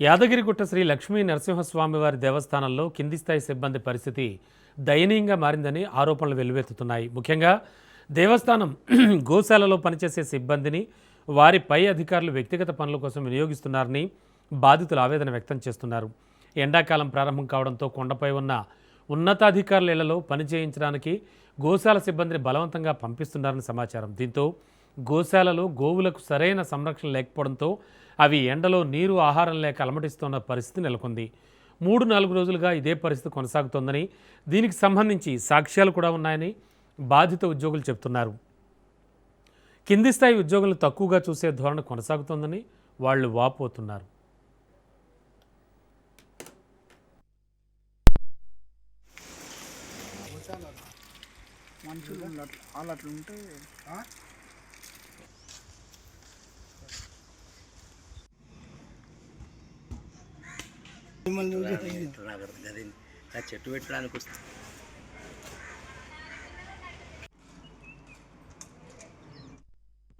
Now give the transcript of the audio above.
యాదగిరిగుట్ట శ్రీ లక్ష్మీ నరసింహస్వామివారి దేవస్థానంలో కింది స్థాయి సిబ్బంది పరిస్థితి దయనీయంగా మారిందని ఆరోపణలు వెల్లువెత్తుతున్నాయి. ముఖ్యంగా దేవస్థానం గోశాలలో పనిచేసే సిబ్బందిని వారి పై అధికారులు వ్యక్తిగత పనుల కోసం వినియోగిస్తున్నారని బాధితులు ఆవేదన వ్యక్తం చేస్తున్నారు. ఎండాకాలం ప్రారంభం కావడంతో కొండపై ఉన్న ఉన్నతాధికారుల ఇళ్లలో పని చేయించడానికి గోశాల సిబ్బందిని బలవంతంగా పంపిస్తున్నారని సమాచారం. దీంతో గోశాలలో గోవులకు సరైన సంరక్షణ లేకపోవడంతో అవి ఎండలో నీరు ఆహారం లేక అలమటిస్తున్న పరిస్థితి నెలకొంది. 3-4 రోజులుగా ఇదే పరిస్థితి కొనసాగుతోందని, దీనికి సంబంధించి సాక్ష్యాలు కూడా ఉన్నాయని బాధిత ఉద్యోగులు చెబుతున్నారు. కింది స్థాయి ఉద్యోగులను తక్కువగా చూసే ధోరణి కొనసాగుతోందని వాళ్ళు వాపోతున్నారు. మనుషులు వాళ్ళు అట్లుంటే చెట్టు పెట్టడానికి వస్తుంది.